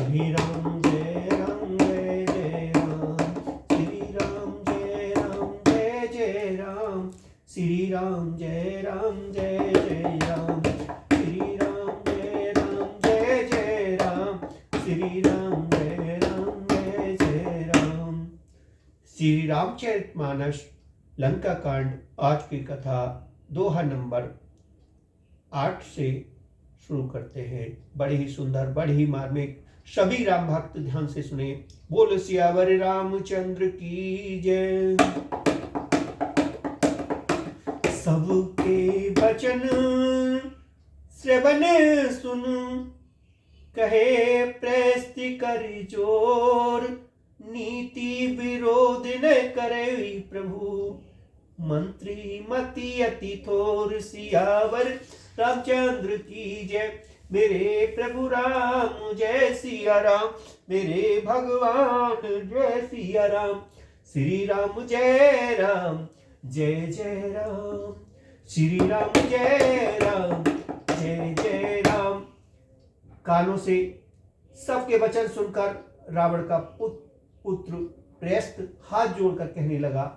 श्री राम जय राम जय जय राम, श्री राम जय राम जय जय राम, श्री राम जय राम जय जय राम, श्री राम जय राम जय जय राम, श्री राम जय राम जय जय राम। श्री रामचरितमानस लंका कांड आज की कथा दोहा नंबर 8 से शुरू करते हैं। बड़े ही सुंदर, बड़े ही मार्मिक, सभी राम भक्त ध्यान से सुने। बोल सियावर रामचंद्र की जय। सबके वचन श्रवण सुन, कहे प्रस्ति कर जोर, नीति विरोध न करे प्रभु, मंत्री मति अति थोर। सियावर रामचंद्र की जय। मेरे प्रभु राम जय सिया राम, मेरे भगवान जय सिया राम। श्री राम जय राम जय जय राम, श्री राम जय राम जय जय राम। कानों से सबके वचन सुनकर रावण का पुत्र प्रयस्त हाथ जोड़कर कहने लगा,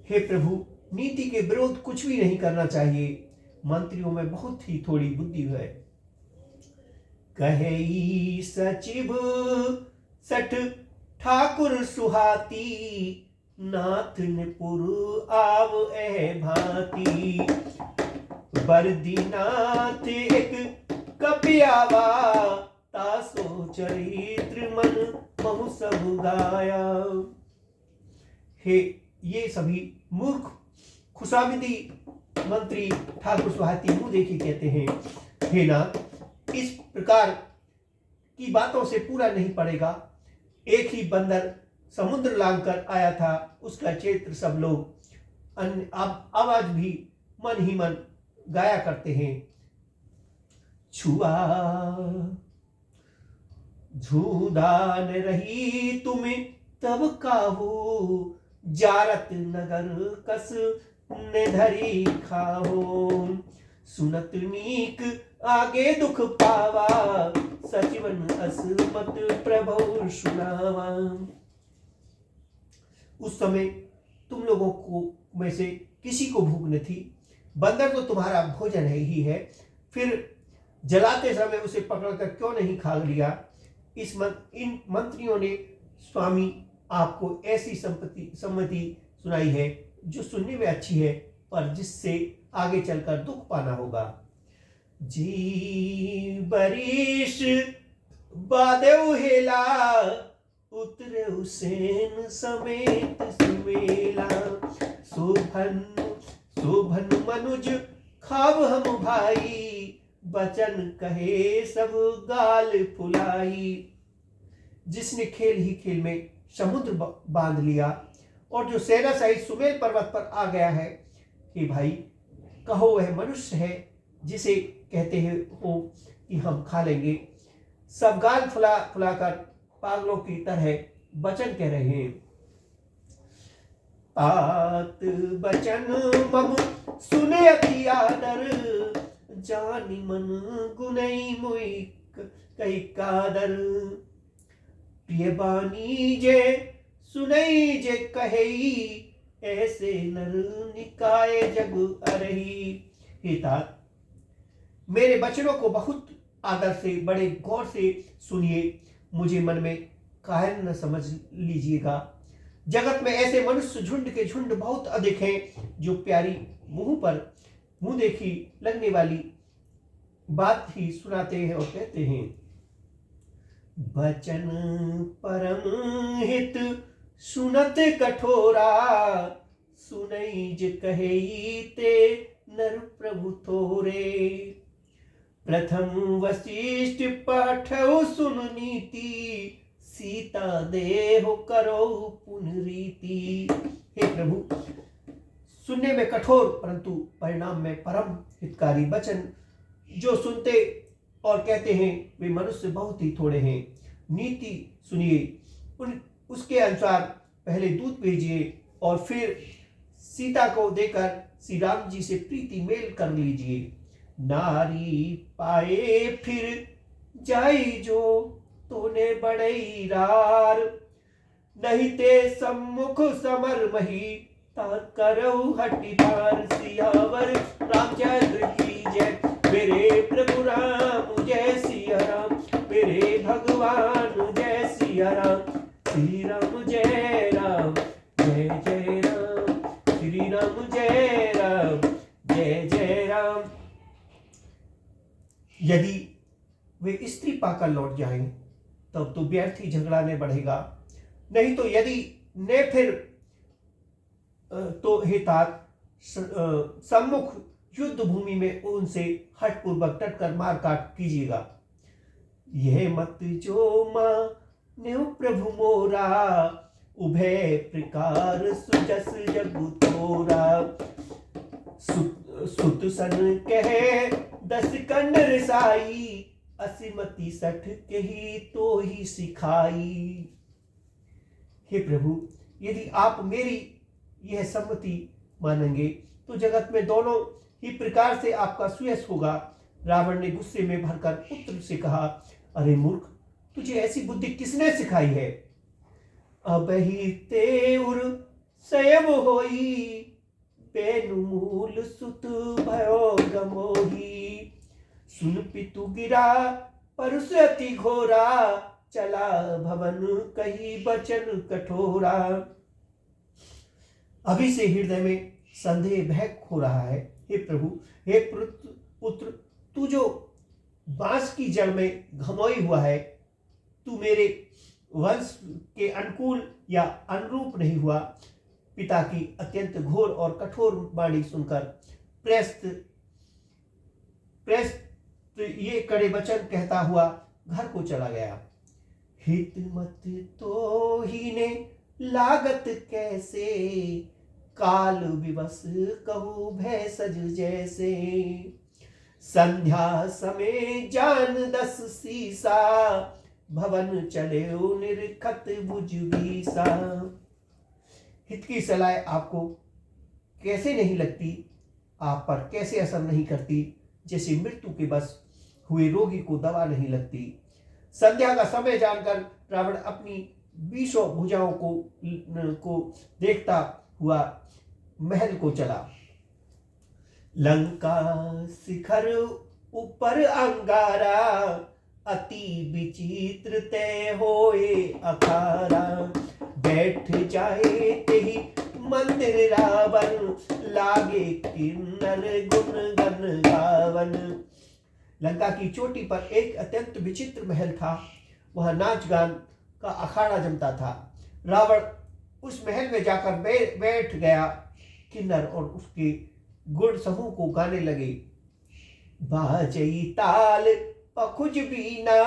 हे प्रभु, नीति के विरोध कुछ भी नहीं करना चाहिए। मंत्रियों में बहुत ही थोड़ी बुद्धि है। कहे सचिव सठ ठाकुर सुहाती, नाथ निपुर आव ए भांति। बरदीनाथ एक कपियावा, तासो चरित्र मन महु सब गाया। हे ये सभी मूर्ख खुशामदी मंत्री ठाकुर सुहाती मुंह देखी कहते हैं, हे नाथ, इस प्रकार की बातों से पूरा नहीं पड़ेगा। एक ही बंदर समुद्र लांघकर आया था, उसका चरित्र सब लोग अब आवाज भी मन ही मन गाया करते हैं। छुआ झूदान रही तुम्हें तब काहू, जारत नगर कस ने धरी खाहो। सुनत नीक आगे दुख पावा, सचिवन असमत प्रभु सुनावा। उस समय तुम लोगों को में से किसी को भूख न थी, बंदर तो तुम्हारा भोजन है ही है, फिर जलाते समय उसे पकड़कर क्यों नहीं खा लिया। इन मंत्रियों ने स्वामी आपको ऐसी सम्मति सुनाई है जो सुनने में अच्छी है, पर जिससे आगे चलकर दुख पाना होगा। जी बरीश बादेव हेला, उतरे हुसैन समेत सुमेला। शोभन मनुज खाव हम भाई, बचन कहे सब गाल फुलाई। जिसने खेल ही खेल में समुद्र बांध लिया और जो सेना सहित सुमेल पर्वत पर आ गया है, कि भाई कहो वह मनुष्य है जिसे कहते हैं हो कि हम खा लेंगे। सब गाल फुलाकर पागलों की तरह वचन कह रहे हैं। आत बचन मम सुने अति आदर, जानी मन गुनई मुई कई कादर। प्रिय बानी जे सुनई जे कहेई, ऐसे नर निकाय जग अरही। हे तात, मेरे वचनों को बहुत आदर से, बड़े गौर से सुनिए, मुझे मन में कायर न समझ लीजिएगा। जगत में ऐसे मनुष्य झुंड के झुंड बहुत अधिक हैं, जो प्यारी मुंह देखी लगने वाली बात ही सुनाते हैं और कहते हैं। बचन परम हित सुनत कठोरा, सुनई जे कहेई ते नर प्रभु थोरे। प्रथम वशिष्ठ पाठौ सुन नीति, सीता देहो करो पुनरीति। हे प्रभु, सुनने में कठोर परंतु परिणाम में परम हितकारी वचन जो सुनते और कहते हैं वे मनुष्य बहुत ही थोड़े हैं। नीति सुनिए, उसके अनुसार पहले दूत भेजिए और फिर सीता को देकर श्री राम जी से प्रीति मेल कर लीजिए। नारी पाए फिर जाई जो, तोने बड़ई रार। नहीं ते सम्मुख समर मही करऊ हटिदार। सियावर रामचंद्र की जय। मेरे प्रभु राम जय सिया राम। मेरे भगवान जय सिया राम। श्री राम जय राम जय जय राम। श्री राम जय राम जय जय राम। यदि वे स्त्री पाकर लौट जाएं तब तो व्यर्थ ही झगड़ा ने बढ़ेगा। नहीं तो यदि ने फिर तो हितात सम्मुख युद्ध भूमि में उनसे हठपूर्वक डटकर मार काट कीजिएगा। यह मत जो मान्यो प्रभु मोरा। उभय प्रकार सुजस जगु तोरा। सुत सन कहे 10 कंड रसाई। असीमति 60 कही तो ही सिखाई। हे प्रभु, यदि आप मेरी यह सम्मति मानेंगे तो जगत में दोनों ही प्रकार से आपका सुयश होगा। रावण ने गुस्से में भरकर पुत्र से कहा, अरे मूर्ख, तुझे ऐसी बुद्धि किसने सिखाई है? अब ही तेउर संयम होई। बेनुमूल सुत भयो गमोही। सुन पितु गिरा परुष अति घोरा। चला भवन कही बचन कठोरा। अभी से हृदय में संदेह भय हो रहा है। हे प्रभु, हे पुत्र, तू जो बांस की जड़ में घमोई हुआ है, तू मेरे वंश के अनुकूल या अनुरूप नहीं हुआ। पिता की अत्यंत घोर और कठोर वाणी सुनकर प्रस्त ये कड़े वचन कहता हुआ घर को चला गया। हित मत तो ही ने लागत कैसे। काल विवश कहू भैसज जैसे। संध्या समय जान 10 सीसा। भवन चले निरखत बुझ बीसा। हित की सलाह आपको कैसे नहीं लगती, आप पर कैसे असर नहीं करती, जैसे मृत्यु के बस हुए रोगी को दवा नहीं लगती। संध्या का समय जानकर रावण अपनी 20 भुजाओं को देखता हुआ महल को चला। लंका शिखर ऊपर अंगारा। अति विचित्र तय होए अखारा। बैठ जाए तेहि मंदिर रावण। लागे किन्नर गुण गन गावन। लंका की चोटी पर एक अत्यंत विचित्र महल था। वह नाच गान का अखाड़ा जमता था। रावण उस महल में जाकर बैठ गया। किन्नर और उसके गुण समूह को गाने लगे। बाजई ताल पखुज बीना।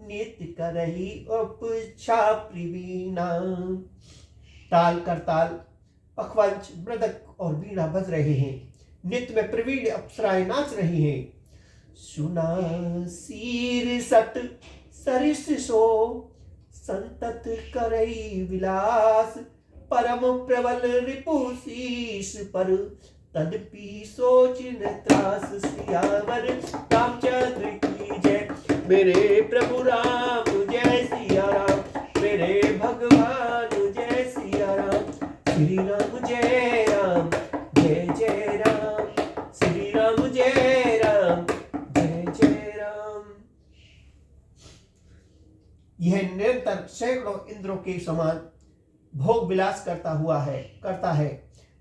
नित्य करही उपछा प्रवीणा। ताल करताल, पखवंच, मृदक और बीणा बज रहे हैं। नित्य में प्रवीण अप्सराएं नाच रही हैं। सुना सीर सट सरिस सो। संतत करई विलास। परम प्रबल रिपु शीस पर। तदपि सोच न त्रास। सियावर रामचंद्र की जय। मेरे प्रभु राम जय सिया राम। मेरे भगवान जय सिया राम। श्री राम जय राम जय जय राम। श्री राम जय राम जय जय राम। यह निरंतर सैकड़ों इंद्रों के समान भोग विलास करता है।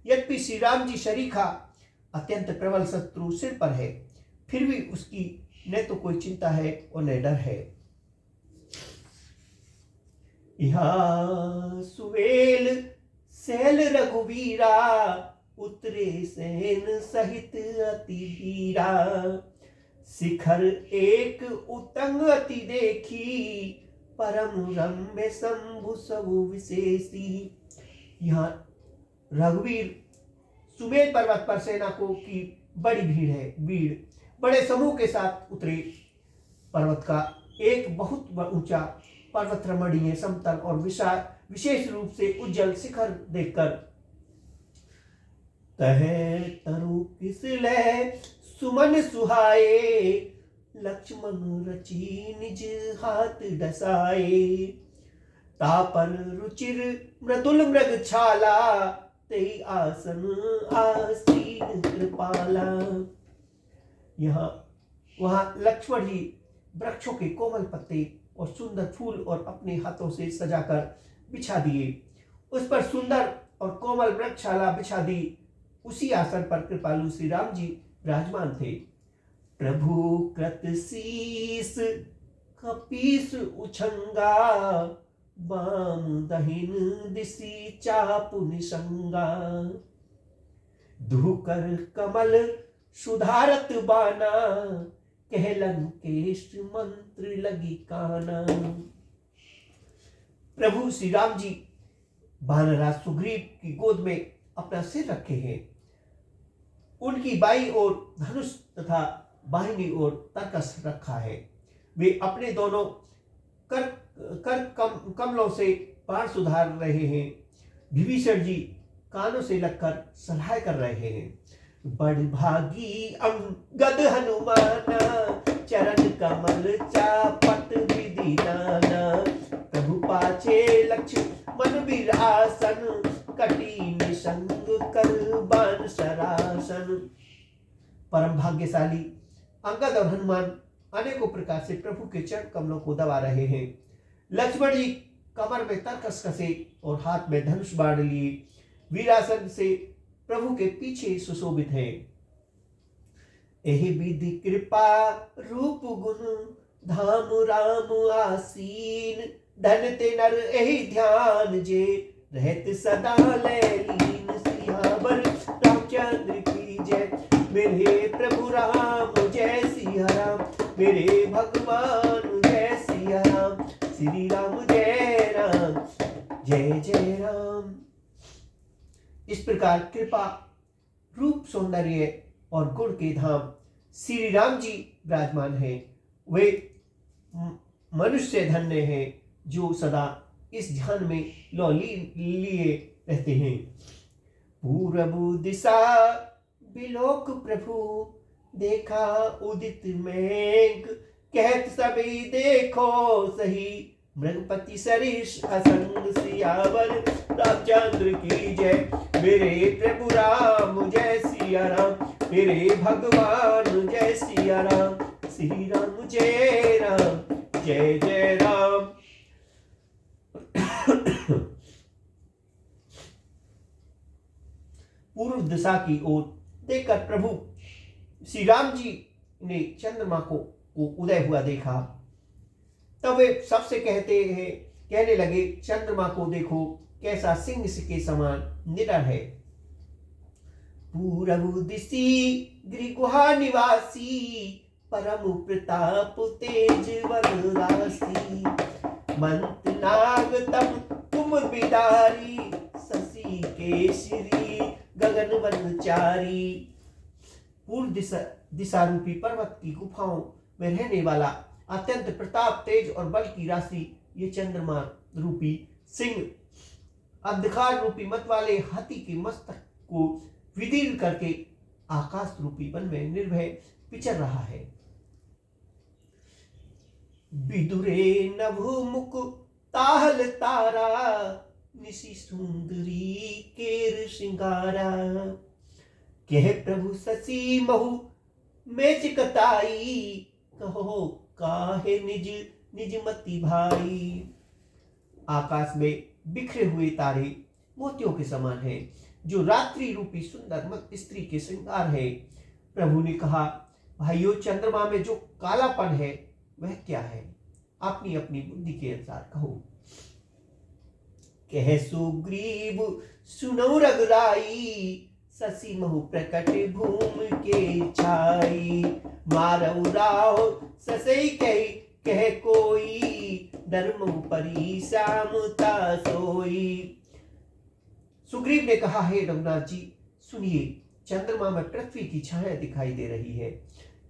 यद्यपि श्री राम जी शरीखा अत्यंत प्रबल शत्रु सिर पर है, फिर भी उसकी न तो कोई चिंता है और न डर है। यहाँ सुवेल सैल रघुवीरा। उतरे सेन सहित अति वीरा। शिखर एक उतंग अति देखी। परम रम्य शंभु सबु विशेषी। यहाँ रघुवीर सुमेर पर्वत पर सेना की बड़ी भीड़ बड़े समूह के साथ उतरे। पर्वत का एक बहुत ऊंचा पर्वत रमणीय, समतल और विशेष रूप से उज्जवल शिखर देखकर तहे तरु किस लय सुमन सुहाए। लक्ष्मण रची निज हाथ डसाए। तापर रुचिर मृदुल मृग छाला, तेई आसन आसीन कृपाला। यहाँ वहां लक्ष्मण जी वृक्षों के कोमल पत्ते और सुंदर फूल और अपने हाथों से सजाकर बिछा दिए। उस पर सुंदर और कोमल वृक्षशाला बिछा दी। उसी आसन पर कृपालु श्री राम जी विराजमान थे। प्रभु कृत शीस कपीस उछंगा, बाम दहिन दिसी चापु निसंगा। धुकर कमल सुधारत बाना, कहलन केश मंत्र लगी काना। प्रभु श्री राम जी वानरराज सुग्रीव की गोद में अपना सिर रखे हैं। उनकी बाईं ओर धनुष तथा बाहिनी ओर तरकस रखा है। वे अपने दोनों कमलों से बाण सुधार रहे हैं। विभीषण जी कानों से लगकर सलाह कर रहे हैं। बड़ भागी अंगद हनुमाना, चरण कमल चापत विधि नाना। प्रभु पाछे लक्ष्मण विरासन, कटी निसंग कर बाण सरासन। परम भाग्यशाली अंगद और हनुमान अनेकों प्रकार से प्रभु के चरण कमलों को दबा रहे हैं। लक्ष्मण जी कमर में तरकस कसे और हाथ में धनुष बाण लिए वीरासन से प्रभु के पीछे सुशोभित है। एहि विधि कृपा रूप गुण, धाम राम आसीन। धन ते नर एहि ध्यान, जे रहत सदा लैलीन। सियावर रामचंद्र की जय, मेरे प्रभु राम जय सिया राम। मेरे भगवान जय सिया राम। श्री राम जय राम, जय जय राम। इस प्रकार कृपा रूप सौंदर्य और गुण के धाम श्री राम जी विराजमान हैं। वे मनुष्य धन्य हैं जो सदा इस ध्यान में लिए रहते हैं। पूरब दिशा बिलोक प्रभु, देखा उदित मेघ। कहत सभी देखो सही, मृगपति सरिष असंग। सियावर रामचंद्र की जय, मेरे प्रभु राम जय सिया राम। मेरे भगवान जय सिया राम। श्री राम जय राम, जय जय राम। पूर्व दिशा की ओर देखकर प्रभु श्री राम जी ने चंद्रमा को उदय हुआ देखा। तब वे सबसे कहने लगे, चंद्रमा को देखो कैसा सिंह के समान निडर है। पूरब दिशि गिरिगुहा निवासी, परम प्रताप तेज वन राशि। मंत नाग तम तुम बिदारी, शशि केसरी गगन वनचारी। पूर्व दिशा रूपी पर्वत की गुफाओं में रहने वाला अत्यंत प्रताप तेज और बल की राशि ये चंद्रमा रूपी सिंह अंधकार रूपी मत वाले हाथी के मस्तक को विदीर्ण करके आकाश रूपी वन में निर्भय विचर रहा है। विदुरे नभु मुख ताहल तारा, निशि सुंदरी केर श्रृंगारा। कह प्रभु शशि महु मेच कताई, कहो काहे निज निज मति भाई। आकाश में बिखरे हुए तारे मोतियों के समान हैं, जो रात्रि रूपी सुंदर मत स्त्री के श्रृंगार है। प्रभु ने कहा, भाइयों चंद्रमा में जो कालापन है वह क्या है? अपनी अपनी बुद्धि के अनुसार कहो। कह सुग्रीव सुनो रघुराई, शशि महु प्रकट भूमि के छाई। मारऊ राहो ससई कह कोई, धर्म परी श्यामता सोई। सुग्रीव ने कहा, हे रघुनाथ जी सुनिए, चंद्रमा में पृथ्वी की छाया दिखाई दे रही है।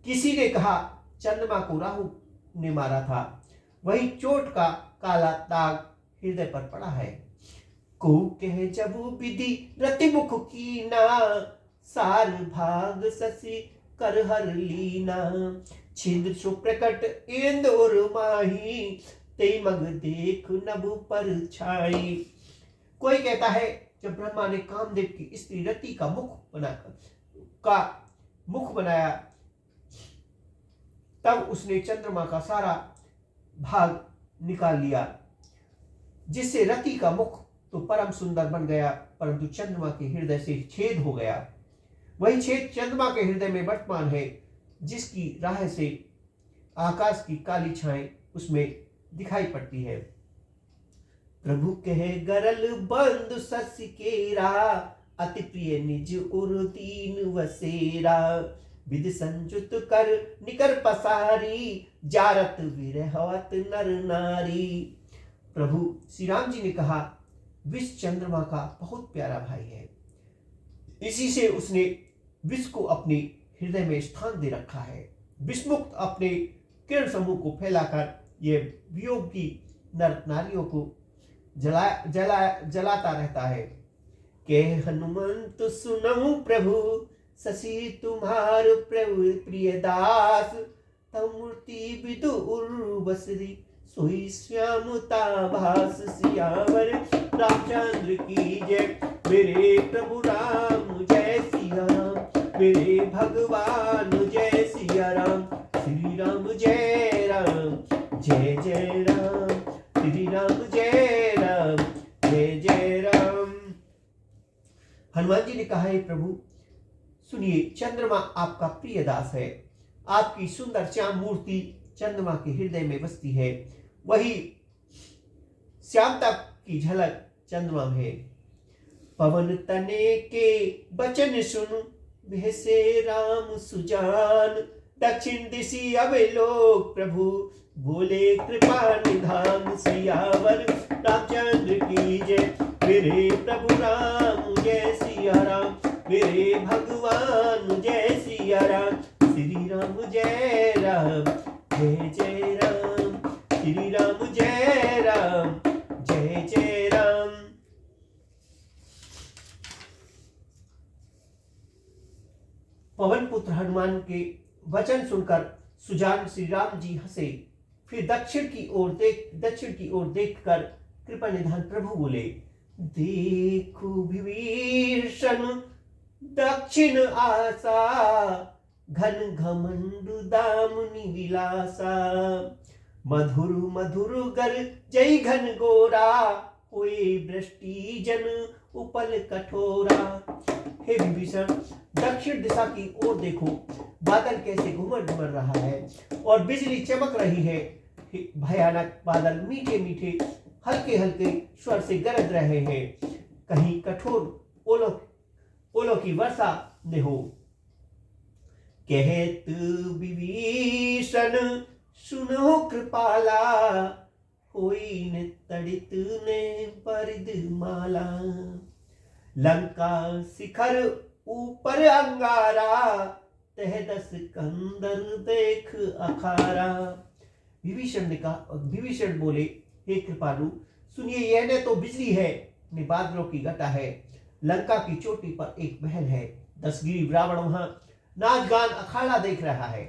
किसी ने कहा चंद्रमा को राहु ने मारा था, वही चोट का काला दाग हृदय पर पड़ा है। को कह जबु विधि रतिमुख कीना, सार भाग शशि कर हर लीना। छिद्र सुप्रकट इंदुर माही, ते मग देख नभ पर छाई। कोई कहता है जब ब्रह्मा ने कामदेव की स्त्री रति का मुख बनाया तब उसने चंद्रमा का सारा भाग निकाल लिया, जिससे रति का मुख तो परम सुंदर बन गया, परंतु चंद्रमा के हृदय से छेद हो गया। वही छेद चंद्रमा के हृदय में वर्तमान है, जिसकी राह से आकाश की काली छाएं उसमें दिखाई पड़ती है। प्रभु कहे गरल बंद सस केरा, अति प्रिय निज उर दीन वसेरा। विधि संजुत कर निकर पसारी, जारत विरहवत नर नारी। प्रभु श्री राम जी ने कहा विष चंद्रमा का बहुत प्यारा भाई है, इसी से उसने विष को अपने हृदय में स्थान दे रखा है। विषमुक्त अपने किरण समूह को फैलाकर ये वियोग की नर नारियों को जलाता रहता है। के हनुमंत सुनहु प्रभु, शशि तुम्हार प्रभु प्रिय दास। तव मूर्ति विदु उर्वशी, सोई श्यामता भास। सियावर रामचंद्र की जय, मेरे प्रभु राम जय सिया राम। मेरे भगवान जय सिया राम। श्री राम जय राम, जय जय राम। श्री राम जय राम, जय जय राम। हनुमान जी ने कहा है प्रभु सुनिए, चंद्रमा आपका प्रिय दास है। आपकी सुंदर श्याम मूर्ति चंद्रमा के हृदय में बसती है, वही श्यामता की झलक चंद्रमा में है। पवन तने के बचन सुन, से राम सुजान। दक्षिण दिशि अवलोक प्रभु, बोले कृपा निधान। सियावर रामचंद्र की जय, मेरे प्रभु राम जय सिया राम। मेरे भगवान जय सिया राम। श्री राम जय राम, जय जय राम। श्री राम जय राम, जय जय राम। पवन पुत्र हनुमान के वचन सुनकर सुजान श्री राम जी हंसे। फिर दक्षिण की ओर देखकर कृपा निधान प्रभु बोले, देखो विभीषण दक्षिण आसा। घन घमंड दामनी विलासा। मधुर मधुर गर जय घन गोरा, होए वृष्टि जन उपल कठोरा। हे विभीषण, दक्षिण दिशा की ओर देखो, बादल कैसे घुमर घुमर रहा है और बिजली चमक रही है। भयानक बादल मीठे मीठे हल्के हल्के स्वर से गरज रहे हैं, कहीं कठोर ओलों की वर्षा न हो। कहत विभीषण सुनो कृपाला, होई न तड़ित ने परिद माला। लंका शिखर ऊपर अंगारा, तह दस कंदर देख अखारा। विभीषण बोले, हे कृपालु सुनिए, यह न तो बिजली है न बादलों की घटा है। लंका की चोटी पर एक महल है, 10 गिरी रावण वहां नाच गान अखाड़ा देख रहा है।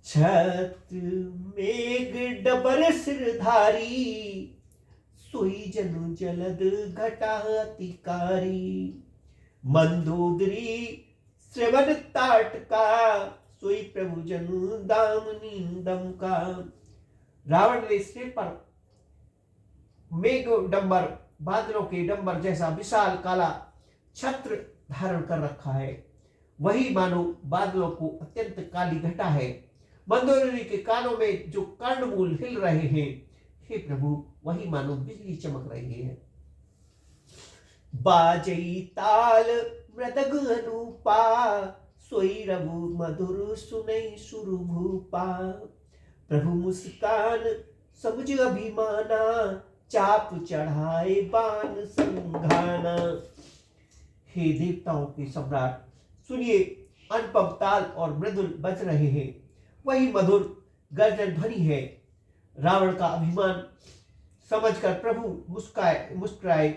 छत्र मेघ डबर सिरधारी, सोई जनु जलद घटा अतिकारी। मंदोदरी श्रवण ताटका, सोई प्रभु जनु दामनी दमका। रावण ने सिर पर मेघ डंबर, बादलों के डंबर जैसा विशाल काला छत्र धारण कर रखा है, वही मानो बादलों को अत्यंत काली घटा है। मंदोदरी के कानों में जो कर्णमूल हिल रहे हैं, हे प्रभु वही मानो बिजली चमक रही है। बाजई ताल मृदग अनूपा, सोई रघु मधुर सुनई सुर भूपा। प्रभु मुस्कान समुझ अभिमाना, चाप चढ़ाए बाण संघाना। हे देवताओं के सम्राट सुनिए, अनुपम ताल और मृदुल बज रहे हैं, वही मधुर गर्जन ध्वनि है। रावण का अभिमान समझकर प्रभु मुस्कुराए।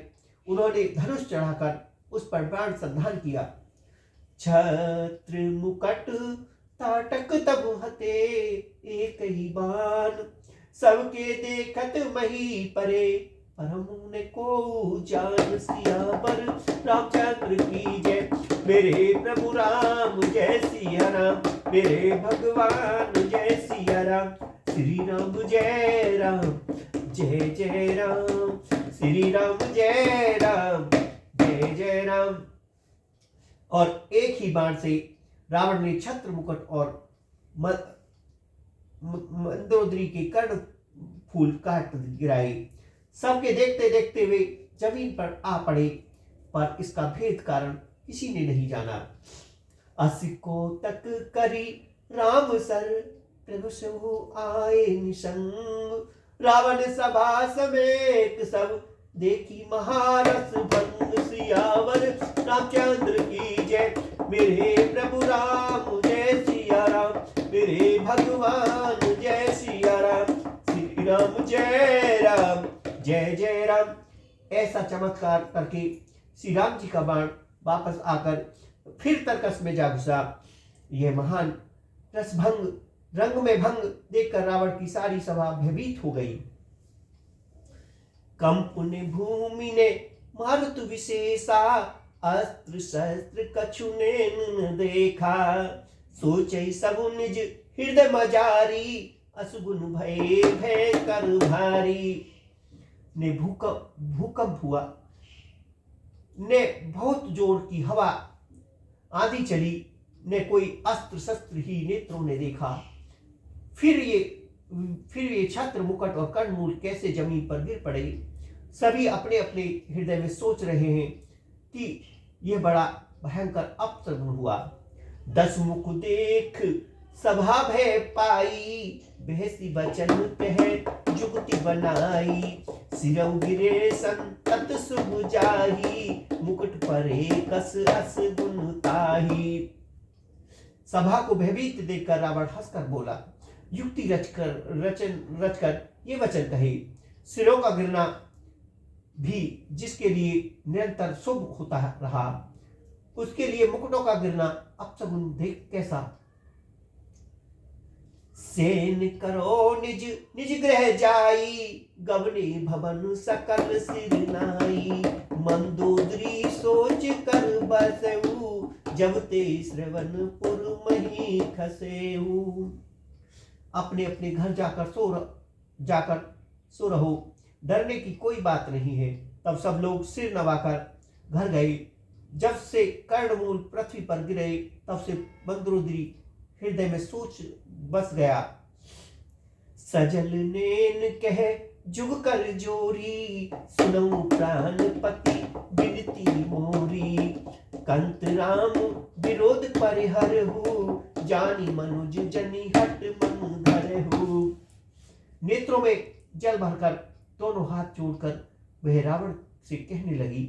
उन्होंने धनुष चढ़ाकर उस पर बाण संधान किया। छत्र मुकुट ताटक तब हते एक ही बान, सबके देखत मही परे परम ने को जान। सियावर रामचंद्र की जय, मेरे प्रभु राम जय सिया राम, मेरे भगवान जय सिया राम। श्री राम जय राम जय जय राम, श्री राम जय राम जय जय राम। और एक ही बाण से रावण ने छत्र मुकुट और मंदोदरी के कर्ण फूल काट गिराए। सबके देखते देखते वे जमीन पर आ पड़े, पर इसका भेद कारण किसी ने नहीं जाना। असिको तक करी राम सर, प्रभु सबु आए निसंग। रावण सभा समेत सब, देखी महारस भंग। सियावर रामचंद्र की जय, मेरे प्रभु राम जय सिया राम, मेरे भगवान जय सिया राम। श्री राम जय राम जय जय राम। ऐसा चमत्कार करके श्री राम जी का बाण वापस आकर फिर तर्कस में जा घुसा। यह महान रसभंग, रंग में भंग देखकर रावण की सारी सभा भयभीत हो गई। कंपुन भूमि ने मारुत विशेषा, अस्त्र शस्त्र कछु ने न देखा। सोचे सब निज हृदय मजारी, असुगुन भय भय कर भारी। ने भूकंप हुआ, ने बहुत जोर की हवा आंधी चली, ने कोई अस्त्र शस्त्र ही नेत्रों ने देखा। फिर ये छत्र मुकुट और कर्णमूल कैसे जमीन पर गिर पड़े। सभी अपने अपने हृदय में सोच रहे हैं कि यह बड़ा भयंकर अपशगुन हुआ। 10 मुख देख सभा भय पाई, बहसी बचन कह जुगति बनाई। सिरौ गिरे संतत शुभ जाही, मुकुट परे कस अस गुण ताही। सभा को भयभीत देखकर रावण हंसकर बोला, युक्ति रचकर ये वचन कहे। सिरों का गिरना भी जिसके लिए निरंतर शुभ होता रहा, उसके लिए मुकुटों का गिरना अपशगुन देख कैसा। सेन करो निज निज ग्रह जाई, गवने भवन सकल सिर नाई। मंदोदरी सोच कर बसऊ, जब ते श्रवणपुर मही खसेऊ। अपने अपने घर जाकर सो रहो, डरने की कोई बात नहीं है। तब सब लोग सिर नवाकर घर गए। जब से कर्णमूल पृथ्वी पर गिरे, तब से मंदोदरी हृदय में सोच बस गया। सजल नैन कह जुग कर जोरी, सुनऊ प्राणपति बिनती मोरी। कंत राम विरोध परिहरहु, जानी मनुज जनि हट मन धरहु। नेत्रों में जल भरकर दोनों हाथ जोड़कर वह रावण से कहने लगी,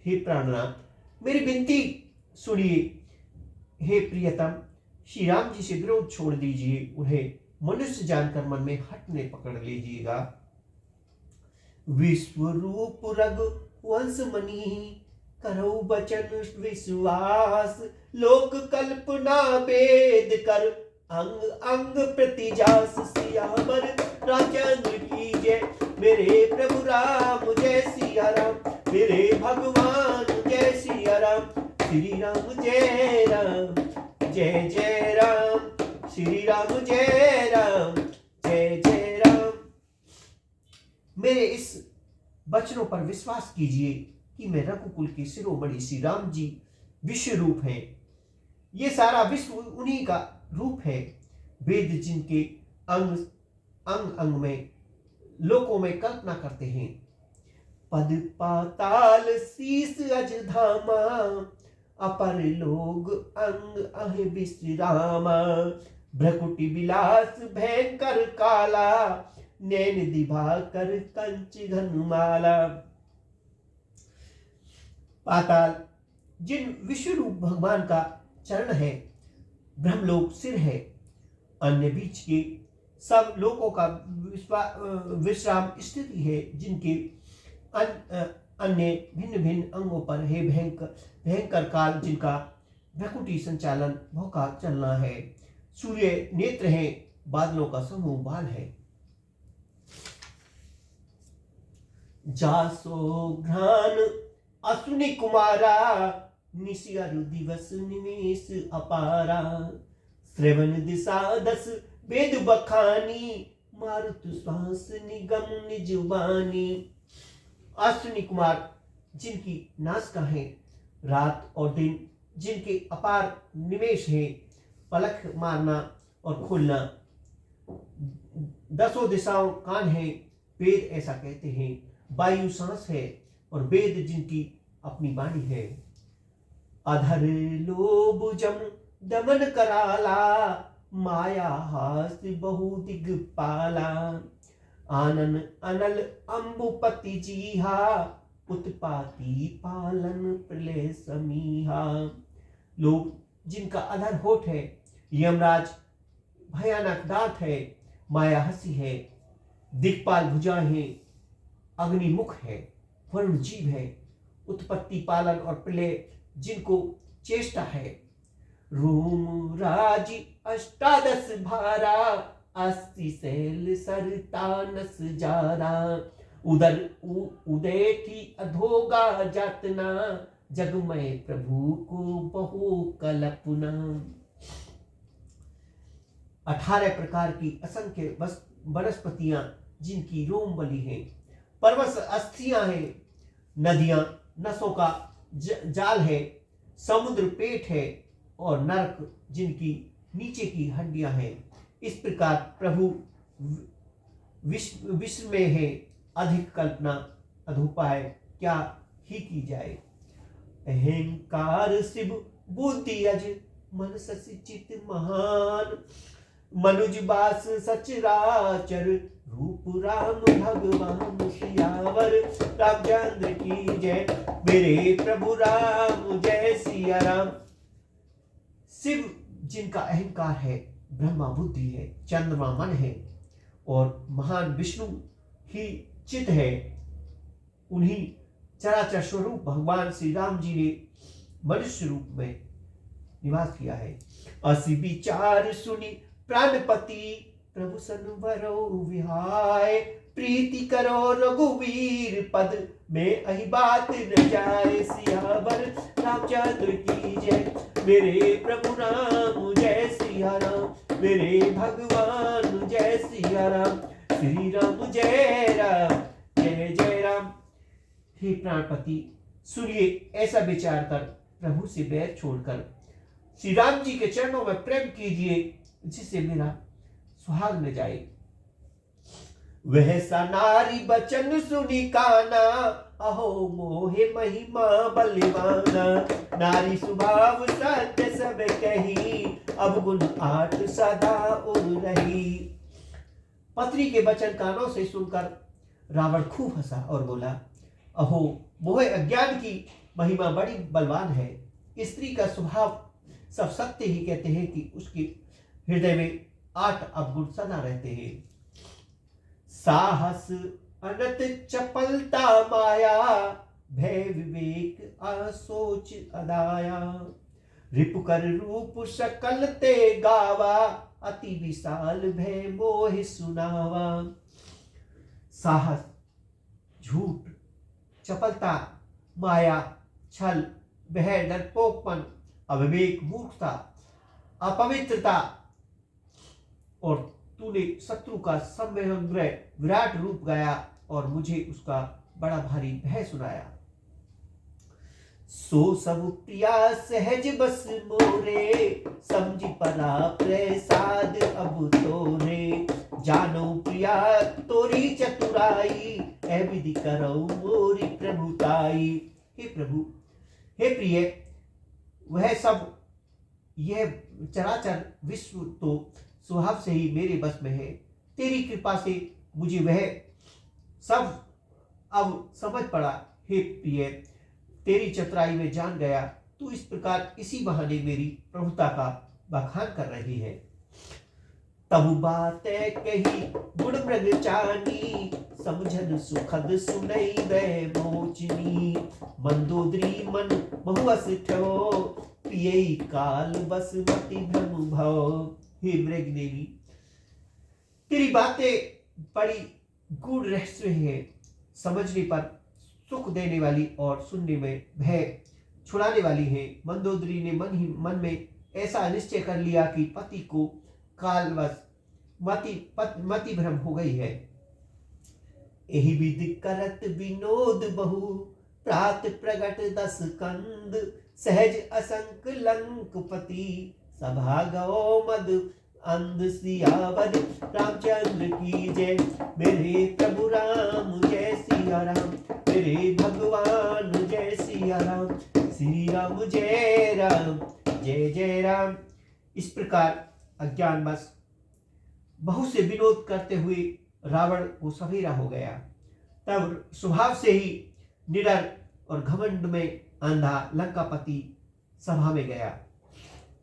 हे प्राणनाथ, मेरी विनती सुनिए। हे प्रियतम, श्री राम जी से विरोध छोड़ दीजिए, उन्हें मनुष्य जानकर मन में हटने पकड़ लीजिएगा। विश्व रूप रघु वंश मणि, करो बचन विश्वास। लोक कल्पना वेद कर, अंग अंग प्रतिजास। सियावर रामचंद्र की जय, मेरे प्रभु राम जय सिया राम, मेरे भगवान जय सिया राम। श्री राम जय राम जय जय राम, श्री राम जय राम जय जय राम। मेरे इस वचनों पर विश्वास कीजिए कि मैं रघुकुल के शिरोमणि श्री राम जी विश्व रूप हैं। ये सारा विश्व उन्हीं का रूप है। वेद जिनके अंग अंग अंग में लोकों में कल्पना करते हैं। पद पाताल शीस अज धामा, अपर लोग अंग अह विश्रामा। भ्रकुटि विलास भयंकर काला, नैन दिवाकर कंच घनमाला। पाताल जिन विश्वरूप भगवान का चरण है, ब्रह्मलोक सिर है, अन्य बीच के सब लोकों का विश्राम स्थिति है, जिनके अन्य भिन्न भिन्न अंगों पर है भयंकर काल, जिनका भ्रकुटी संचालन भौका चलना है। सूर्य नेत्र हैं, बादलों का समूह बाल है। जासो घ्राण अश्विनी कुमारा, निशियरु दिवस निमेष अपारा। श्रवण दिशा 10 वेद बखानी, मारुत श्वास निगम निज वाणी। अश्विनी कुमार जिनकी नासिका है, रात और दिन जिनके अपार निमेष है, पलक मारना और खोलना, 10 दिशाओं कान है, वेद ऐसा कहते हैं। वायु सांस है और वेद जिनकी अपनी वाणी है। अधर लोभ जम दमन कराला, माया हास बहु दिगपाला। आनन अनल अम्बुपति जीहा, उत्पाती पालन प्रलय समीहा। लोग जिनका अधर होठ है, यमराज भयानक दांत है, माया हंसी है, दिक्पाल भुजाएं हैं, अग्निमुख है, वरुण जीव है, उत्पत्ति पालन और प्रलय जिनको चेष्टा है। रोम राज 18 भारा, अस्ति शैल सरतानस जारा। उदर उदय थी अधोगा जातना, जगमय प्रभु को बहु कल्पना। 18 प्रकार की असंख्य वनस्पतियां जिनकी रोम बली हैं, पर्वत अस्थियां हैं, नदियां नसों का जाल है, समुद्र पेट है और नरक जिनकी नीचे की हड्डियां हैं। इस प्रकार प्रभु विश्व में है, अधिक कल्पना अधुपाय क्या ही की जाए। अहंकार शिव बुद्धि अज, मन ससि चित महान। मनुज बास सचराचर, रूप राम भगवान सियावर। रामचंद्र की जय, मेरे प्रभु राम जय सिया राम। शिव जिनका अहंकार है, ब्रह्मा बुद्धि है, चंद्रमा मन है और महान विष्णु ही चित है, उन्हीं चराचर स्वरूप भगवान श्री राम जी ने मनुष्य रूप में निवास किया है। असी विचार सुनी प्राणपति, प्रभु सनवरो विहाय। प्रीति करो रघुवीर पद, में अहि बात न जाए सियावर। रामचंद्र की जय, मेरे प्रभु राम जय सिया राम। मेरे भगवान जय सिया राम। श्री राम जय राम, जय जय राम। हे प्राणपति, सुनिए, ऐसा विचार कर प्रभु से बैर छोड़कर श्री राम जी के चरणों में प्रेम कीजिए, जिससे मेरा सुहाग न जाए। वह सा नारी बचन सुनी काना, अहो मोहे महिमा बलिवाना। नारी स्वभाव सत्य सब कही, अब गुण 8 सदा उर रही। पत्नी के वचन कानों से सुनकर रावण खूब हंसा और बोला, अहो मोह अज्ञान की महिमा बड़ी बलवान है। स्त्री का स्वभाव सब सत्य ही कहते हैं कि उसके हृदय में 8 अवगुण सदा रहते हैं। साहस अनत चपलता माया, भय विवेक असोच अदाया। रिपुकर रूप सकल ते गावा, अति विशाल भय मोह सुनावा। साहस, झूठ, चपलता, माया, छल, भय, डरपोकपन, अविवेक, मूर्खता, अपवित्रता और तूने शत्रु का समग्र विराट रूप गाया और मुझे उसका बड़ा भारी भय सुनाया। सो सब प्रिया सहज बस मोरे, समझ परा प्रसाद अब तोरे। जानो प्रिया तोरी चतुराई, ऐ विधि करो मोरी प्रभुताई। हे प्रभु, हे प्रिय, वह सब यह चराचर विश्व तो स्वभाव से ही मेरे बस में है। तेरी कृपा से मुझे वह सब अब समझ पड़ा। हे प्रिय, तेरी चतुराई में जान गया। तू इस प्रकार इसी बहाने मेरी प्रभुता का बखान कर रही है। तब बात कही गुण मृग चानी, समझन सुखद सुनई वै मोचनी। मंदोदरी मन बहुअस ठो, पियई काल बस मति भ्रम भव। हे मृगनेमी, तेरी बातें बड़ी गूढ़ रहस्य है, समझने पर सुख देने वाली और सुनने में भय छुड़ाने वाली है। मंदोदरी ने मन में ऐसा निश्चय कर लिया कि पति को कालवश मति भ्रम हो गई है। एहि विधि करत विनोद बहु, प्रात प्रगट 10 कंद, सहज असंक लंकपति, सभा गौ मद अंध सियावर, रामचंद्र की जय। मेरे प्रभु राम जय सिया राम, मेरे भगवान जय सिया राम, श्री राम जय राम जय जय राम। इस प्रकार अज्ञानवश बहुत से विनोद करते हुए रावण को सवेरा हो गया। तब स्वभाव से ही निडर और घमंड में अंधा लंकापति सभा में गया।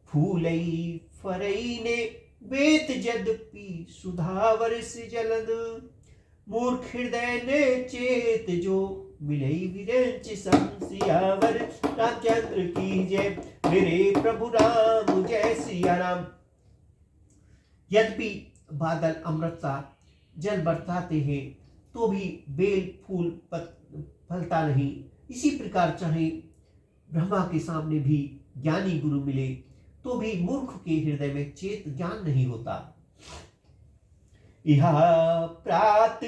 फूलई फरई ने वेत यद्यपि सुधावर से जलद, मूर्ख हृदय ने चेत जो, मिलई विरंच सियावर, रामचंद्र की जय। मेरे प्रभु राम जय सिया राम। यद्यपि बादल अमृत सा जल बरसाते हैं तो भी बेल फूल फलता नहीं, इसी प्रकार चाहे ब्रह्मा के सामने भी ज्ञानी गुरु मिले तो भी मूर्ख के हृदय में चेत ज्ञान नहीं होता। यह प्रात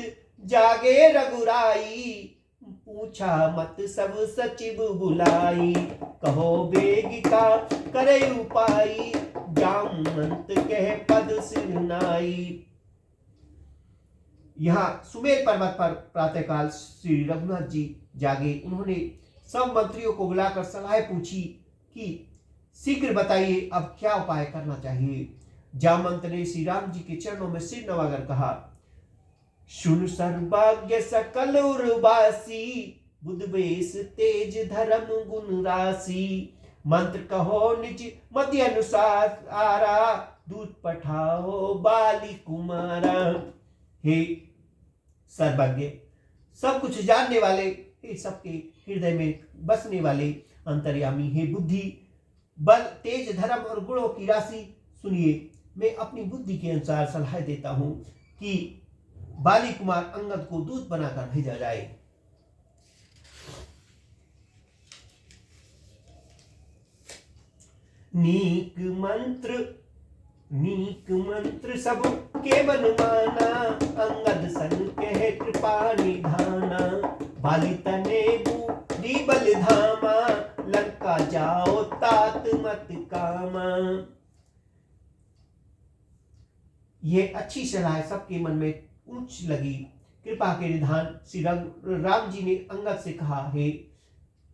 जागे रघुराई, पूछा मत सब सचिव बुलाई, कहो बेग का करे उपाई, जामंत कह पद सिरनाई। यहाँ सुमेर पर्वत पर प्रातःकाल श्री रघुनाथ जी जागे। उन्होंने सब मंत्रियों को बुलाकर सलाह पूछी कि शीघ्र बताइए अब क्या उपाय करना चाहिए। जामंत ने श्री राम जी के चरणों में सिर नवाकर कहा, सुन सर्वज्ञ सकल उर्वासी, बुध बेस तेज धर्म गुण राशि, मंत्र कहो निज मति अनुसार आरा, दूत पठाओ बाली कुमारा। हे सर्वज्ञ, सब कुछ जानने वाले, हे सबके हृदय में बसने वाले अंतर्यामी, हे बुद्धि बल तेज धर्म और गुणों की राशि, सुनिए मैं अपनी बुद्धि के अनुसार सलाह देता हूं कि बाली कुमार अंगद को दूत बनाकर भेजा जाए। नीक मंत्र सब के मन माना, अंगद सन कह कृपा निधाना, बाली तने बूढ़ी बल धामा, लंका जाओ तात मत कामा। ये अच्छी सलाह सबके मन में ऊंच लगी। कृपा के निधान श्री राम जी ने अंगद से कहा, हे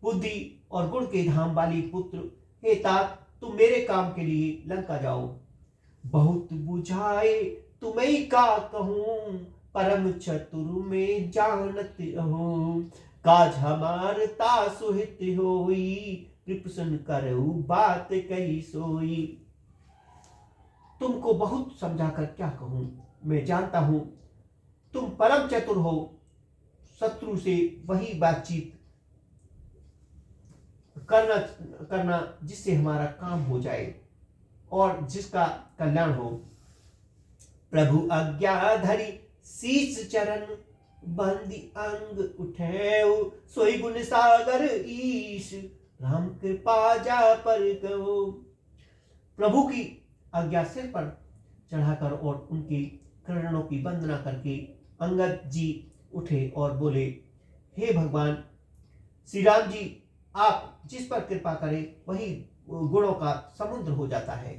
बुद्धि और गुण के धाम बाली पुत्र, हे तात तुम मेरे काम के लिए लंका जाओ। बहुत बुझाए तुम्हें का कहूं, परम चतुर में जानत हूं, काज हमार ता सुहित होई, कृपसन करऊ बात कही सोई। तुमको बहुत समझाकर क्या कहूं, मैं जानता हूं तुम परम चतुर हो, शत्रु से वही बातचीत करना जिससे हमारा काम हो जाए और जिसका कल्याण हो। प्रभु आज्ञा धरी शीश चरण, बंदी अंग उठेऊ, सोई गुण सागर ईश, राम कृपा जा पर कहो। प्रभु की आज्ञा सिर पर चढ़ाकर और उनकी चरणों की वंदना करके अंगद जी उठे और बोले, हे भगवान श्री राम जी, आप जिस पर कृपा करें वही गुणों का समुद्र हो जाता है।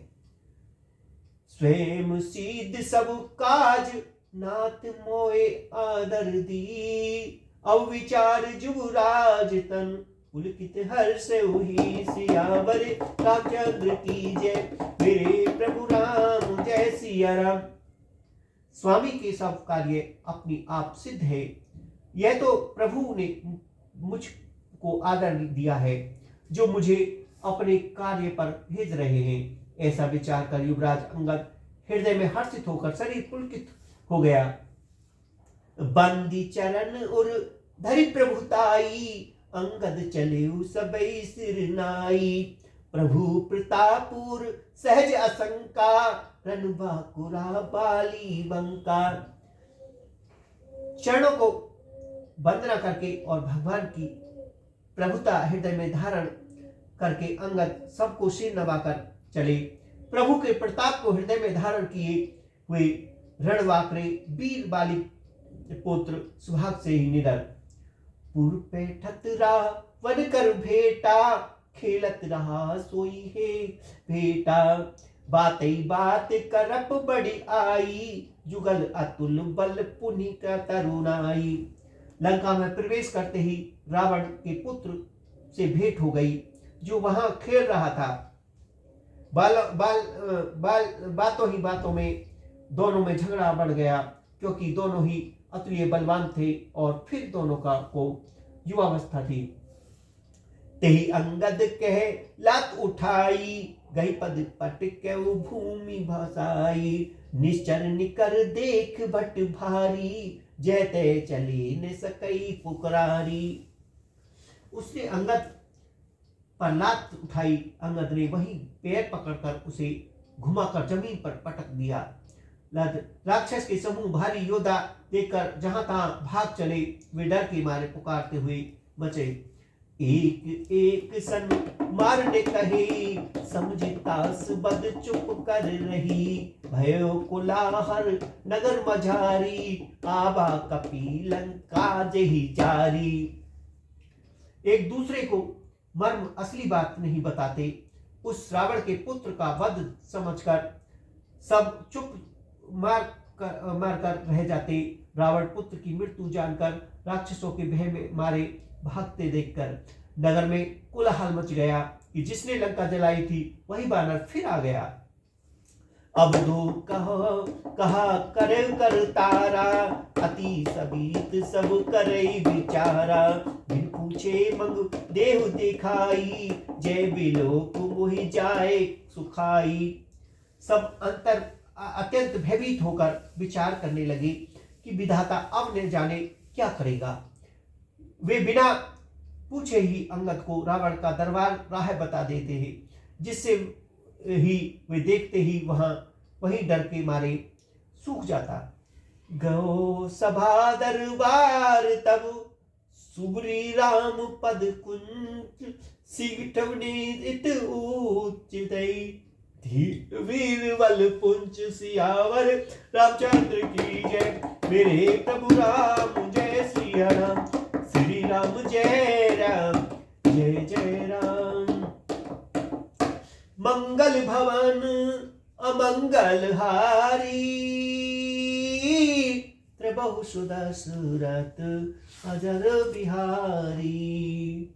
स्वयं सिद्ध सब काज, नाथ मोए आदर दी, अविचार जुगराज तन, पुलकित हर्ष हुई सियावर, रामचंद्र की जय। मेरे प्रभु राम जय सिया राम। स्वामी के सब कार्य अपनी आप सिद्ध है। यह तो प्रभु ने मुझको आदर दिया है जो मुझे अपने कार्य पर भेज रहे हैं। ऐसा विचार कर युवराज अंगद हृदय में हर्षित होकर शरीर पुलकित हो गया। बंदी चरण और धरि प्रभुताई, अंगद चले सबई सिर नाई, प्रभु प्रतापुर सहज असंका, रणबांकुरा बाली बंका। चरणों को वंदना करके और भगवान की प्रभुता हृदय में धारण करके अंगद सबको सिर नवाकर चले। प्रभु के प्रताप को हृदय में धारण किए हुए रणवाकरे वीर बाली पुत्र सुहाग से ही निडर। पुर पैठत रावण कर भेटा, खेलत रहा सोई है भेटा। बातई बात करप बड़ी आई, जुगल अतुल बल पुनि का तरुणाई। लंका में प्रवेश करते ही रावण के पुत्र से भेंट हो गई, जो वहां खेल रहा था। बातों ही बातों में दोनों में झगड़ा बढ़ गया, क्योंकि दोनों ही अतुल्य बलवान थे और फिर दोनों को युवावस्था थी। तेहि अंगद कह लात उठाई, गई पद पट के भूमि भसाई। निश्चर निकर देख भट भारी, जयते चली न सकई पुकरारी। उसने अंगद पर लात उठाई। अंगद ने वही पैर पकड़कर उसे घुमाकर जमीन पर पटक दिया। राक्षस के समूह भारी योद्धा देखकर जहां तहां भाग चले। वे डर के मारे पुकारते हुए बचे। एक एक सन मारने कहे, समझतास बद चुप कर रही। भयो कोलाहल नगर मझारी, आबा कपी लंका जही जारी। एक दूसरे को मर्म असली बात नहीं बताते। उस रावण के पुत्र का वध समझकर सब चुप मार कर रह जाते। रावण पुत्र की मृत्यु जानकर राक्षसों के भय में मारे भागते देखकर नगर में कोलाहल मच गया कि जिसने लंका जलाई थी वही बानर फिर आ गया। अब दो कहा करे कर तारा, अति सबीत सब करे विचारा। बिन पूछे मंग देहु दिखाई, जय बिलोक मोहि जाए सुखाई। सब अत्यंत भयभीत होकर विचार करने लगे कि विधाता अब न जाने क्या करेगा। वे बिना पूछे ही अंगद को रावण का दरबार राह बता देते हैं, जिससे ही वे देखते ही वही डर के मारे सूख जाता। गो सभा दरबार तब, सुबरी राम पद कुंज। सिगठवनी इत उच्चतई, वीर बल पुंज सियावर रामचंद्र की जय। मेरे प्रभु राम जय सिया राम, श्री राम जय राम जय जय राम। मंगल भवन अमंगल हारी, त्रिबहु सुदशरथ अजर बिहारी।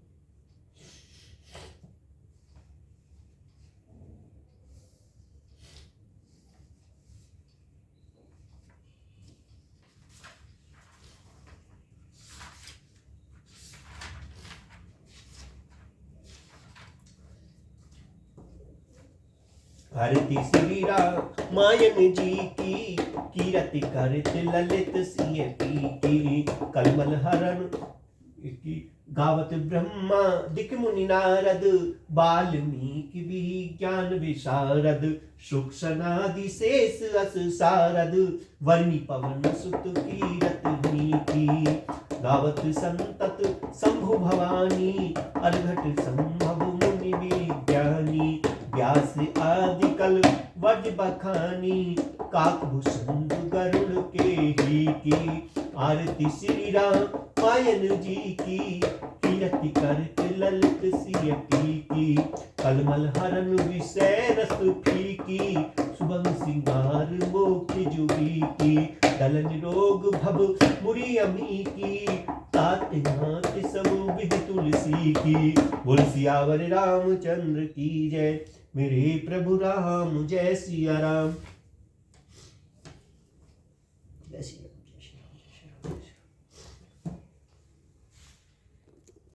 आरती श्री रामायण जी की, कीरति करत ललित सिय पी की। कलमल हरण की गावत ब्रह्मा दिक मुनि नारद, वाल्मीकि विज्ञान विशारद। सुख सनादि शेष अस सारद, वर्णि पवन सुत कीरत नीति। गावत संतत शंभु भवानी, अर्घट संभव मुनि विज्ञानी। व्यास आदि कल वज बखानी, काकभूषण गरुड़ के ही की। आरती श्री रामायण जी की, कीरति करत ललित सिय पी की। कलमल हरण विषय रस फीकी, सुबह सिंगार मोक्ष जुबी की। दल निरोग भव मुरि अमी की, तात नाथ सब विधि तुलसी की। बोल सियावर रामचंद्र की जय। मेरे प्रभु राम जय सिया राम।